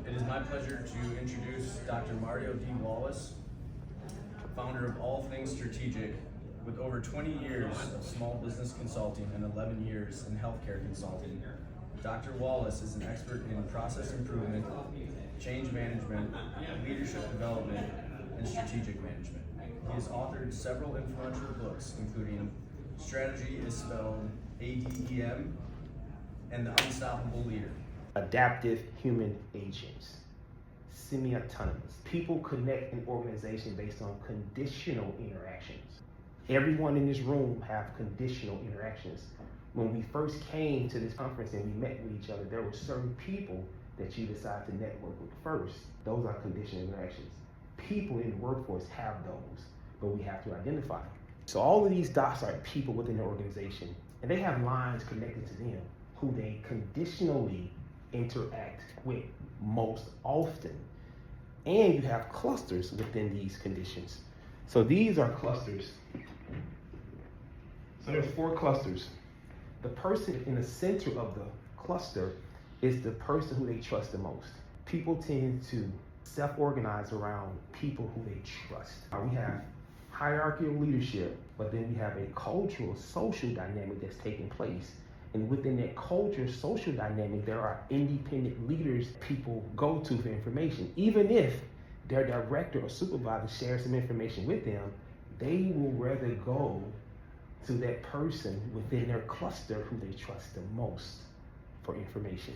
It is my pleasure to introduce Dr. Mario D. Wallace, founder of All Things Strategic, with over 20 years of small business consulting and 11 years in healthcare consulting. Dr. Wallace is an expert in process improvement, change management, leadership development, and strategic management. He has authored several influential books, including Strategy is Spelled ADEM and The Unstoppable Leader. Adaptive human agents, semi-autonomous. People connect an organization based on conditional interactions. Everyone in this room have conditional interactions. When we first came to this conference and we met with each other, there were certain people that you decide to network with first. Those are conditional interactions. People in the workforce have those, but we have to identify them. So all of these dots are people within the organization, and they have lines connected to them who they conditionally interact with most often. And you have clusters within these conditions. So these are clusters. So there's 4 clusters. The person in the center of the cluster is the person who they trust the most. People tend to self-organize around people who they trust. We have hierarchical leadership, but then we have a cultural, social dynamic that's taking place. And within that culture, social dynamic, there are independent leaders people go to for information. Even if their director or supervisor shares some information with them, they will rather go to that person within their cluster who they trust the most for information.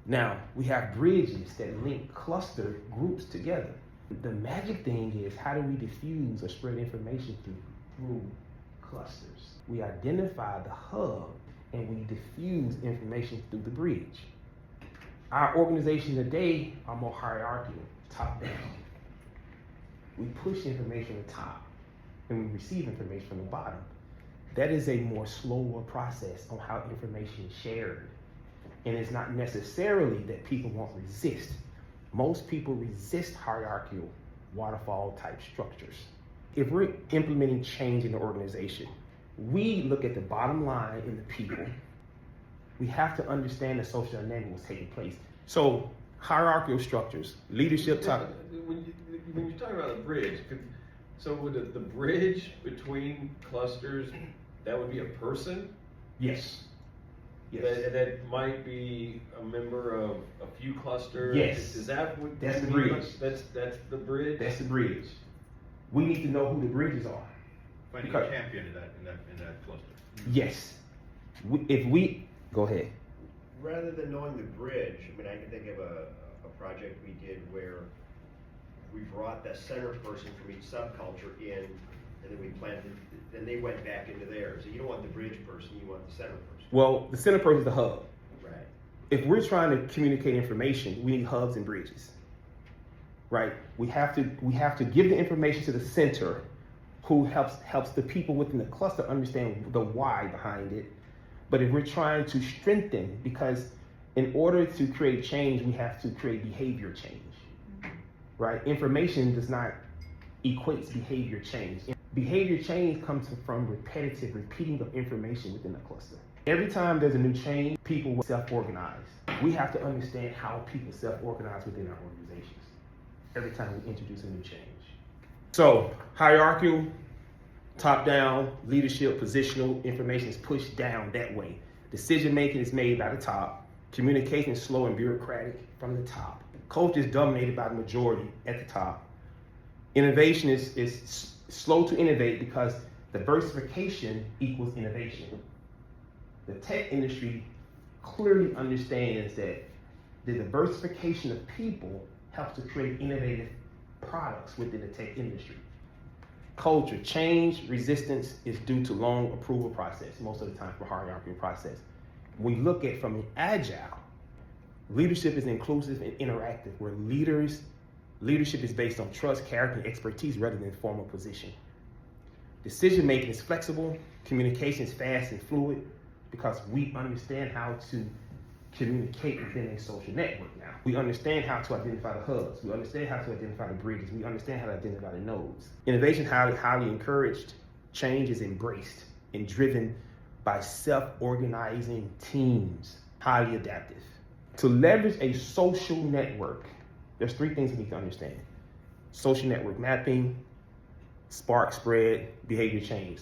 Now, we have bridges that link cluster groups together. The magic thing is, how do we diffuse or spread information through clusters? We identify the hub and we diffuse information through the bridge. Our organizations today are more hierarchical, top down. We push information from the top and we receive information from the bottom. That is a more slower process on how information is shared. And it's not necessarily that people won't resist. Most people resist hierarchical waterfall type structures. If we're implementing change in the organization, we look at the bottom line in the people. We have to understand the social dynamic that's taking place. So hierarchical structures, leadership type. When you talk about a bridge, so would the bridge between clusters, that would be a person? Yes. Yes. That might be a member of a few clusters. Yes. Is that what? That's the bridge. That's the bridge. That's the bridge. We need to know who the bridges are. Finding a champion in that cluster. Yes. Go ahead. Rather than knowing the bridge, I mean, I can think of a project we did where we brought the center person from each subculture in, and then we planted, then they went back into theirs. So you don't want the bridge person, you want the center person. Well, the center person is the hub. Right. If we're trying to communicate information, we need hubs and bridges. Right? We have to give the information to the center, who helps the people within the cluster understand the why behind it. But if we're trying to strengthen, because in order to create change, we have to create behavior change. Right? Information does not equate behavior change. Behavior change comes from repetitive repeating of information within the cluster. Every time there's a new change, people will self-organize. We have to understand how people self-organize within our organizations every time we introduce a new change. So hierarchical, top-down, leadership, positional, information is pushed down that way. Decision-making is made by the top. Communication is slow and bureaucratic from the top. Culture is dominated by the majority at the top. Innovation is slow to innovate because diversification equals innovation. The tech industry clearly understands that the diversification of people helps to create innovative products within the tech industry. Culture, change, resistance is due to long approval process, most of the time for hierarchical process. We look at from the agile, leadership is inclusive and interactive, where leadership is based on trust, character, and expertise rather than formal position. Decision making is flexible, communication is fast and fluid, because we understand how to communicate within a social network now. We understand how to identify the hubs. We understand how to identify the bridges. We understand how to identify the nodes. Innovation is highly encouraged. Change is embraced and driven by self-organizing teams. Highly adaptive. To leverage a social network, there's 3 things we need to understand. Social network mapping, spark spread, behavior change.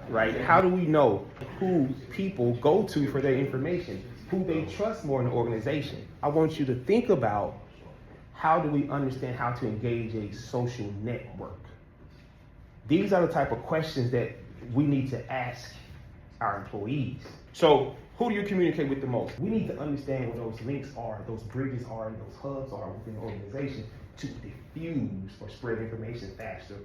Right? How do we know who people go to for their information, who they trust more in the organization? I want you to think about, how do we understand how to engage a social network? These are the type of questions that we need to ask our employees. So who do you communicate with the most? We need to understand what those links are, those bridges are, and those hubs are within the organization to diffuse or spread information faster.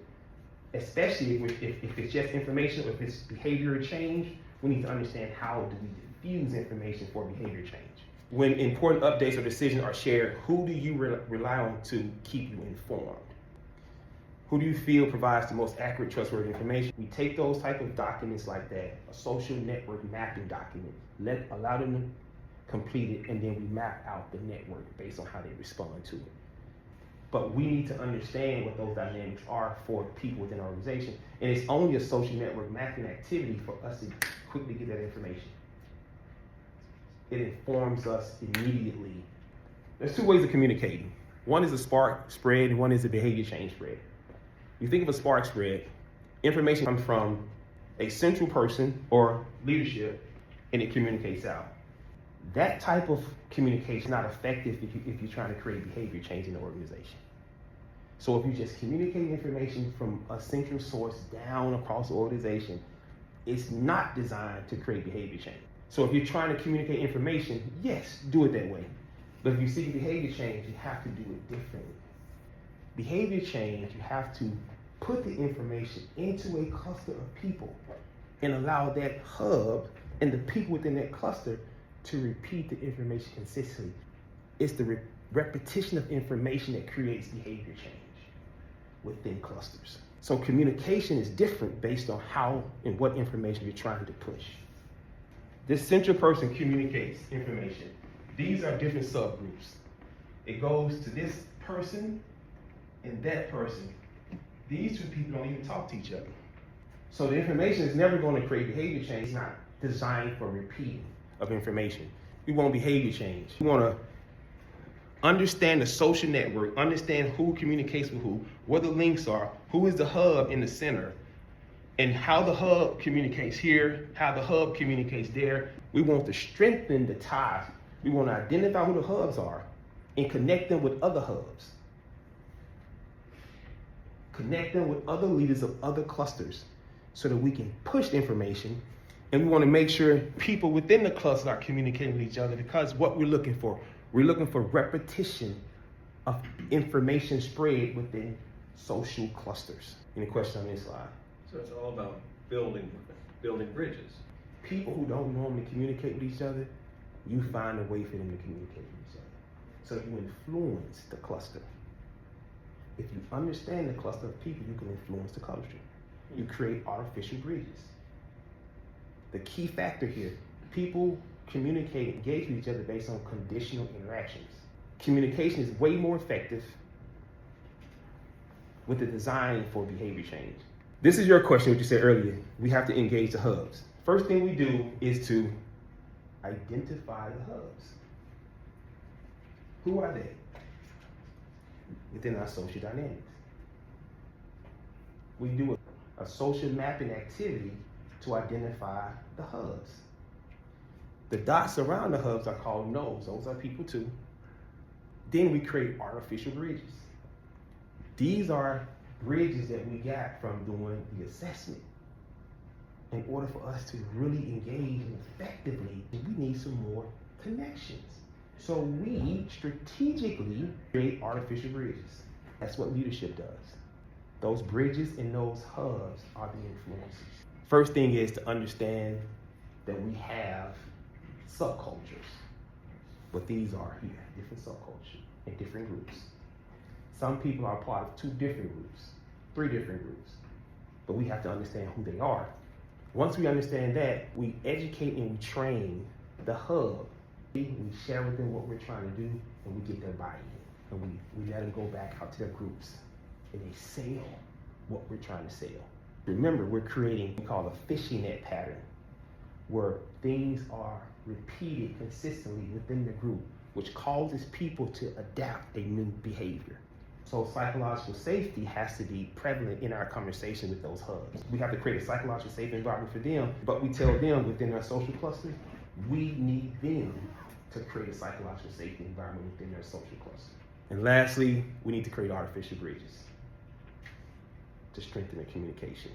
Especially if it's just information, or if it's behavior change, we need to understand how do we diffuse information for behavior change. When important updates or decisions are shared, who do you rely on to keep you informed? Who do you feel provides the most accurate, trustworthy information? We take those type of documents like that, a social network mapping document, allow them to complete it, and then we map out the network based on how they respond to it. But we need to understand what those dynamics are for people within our organization. And it's only a social network mapping activity for us to quickly get that information. It informs us immediately. There's 2 ways of communicating. One is a spark spread, and one is a behavior change spread. You think of a spark spread, information comes from a central person or leadership, and it communicates out. That type of communication is not effective if you're trying to create behavior change in the organization. So if you just communicate information from a central source down across the organization, it's not designed to create behavior change. So if you're trying to communicate information, yes, do it that way. But if you seek behavior change, you have to do it differently. Behavior change, you have to put the information into a cluster of people and allow that hub and the people within that cluster to repeat the information consistently. It's the repetition of information that creates behavior change within clusters. So communication is different based on how and what information you're trying to push. This central person communicates information. These are different subgroups. It goes to this person and that person. These 2 people don't even talk to each other. So the information is never going to create behavior change. It's not designed for repeating of information. We want behavior change. We want to understand the social network, understand who communicates with who, where the links are, who is the hub in the center, and how the hub communicates here, how the hub communicates there. We want to strengthen the ties. We want to identify who the hubs are and connect them with other hubs. Connect them with other leaders of other clusters so that we can push the information. And we want to make sure people within the cluster are communicating with each other, because what we're looking for repetition of information spread within social clusters. Any question on this slide? So it's all about building bridges. People who don't normally communicate with each other, you find a way for them to communicate with each other. So you influence the cluster. If you understand the cluster of people, you can influence the culture. You create artificial bridges. The key factor here, people communicate, engage with each other based on conditional interactions. Communication is way more effective with the design for behavior change. This is your question, what you said earlier. We have to engage the hubs. First thing we do is to identify the hubs. Who are they within our social dynamics? We do a social mapping activity to identify the hubs. The dots around the hubs are called nodes. Those are people too. Then we create artificial bridges. These are bridges that we got from doing the assessment. In order for us to really engage effectively, we need some more connections. So we strategically create artificial bridges. That's what leadership does. Those bridges and those hubs are the influences. First thing is to understand that we have subcultures. What these are here, different subcultures and different groups. Some people are part of 2 different groups, 3 different groups, but we have to understand who they are. Once we understand that, we educate and we train the hub. We share with them what we're trying to do, and we get their buy-in. And we let them go back out to their groups, and they sell what we're trying to sell. Remember, we're creating what we call a fishing net pattern, where things are repeated consistently within the group, which causes people to adapt a new behavior. So psychological safety has to be prevalent in our conversation with those hubs. We have to create a psychologically safe environment for them, but we tell them within our social cluster, we need them to create a psychological safety environment within their social cluster. And lastly, we need to create artificial bridges to strengthen the communication.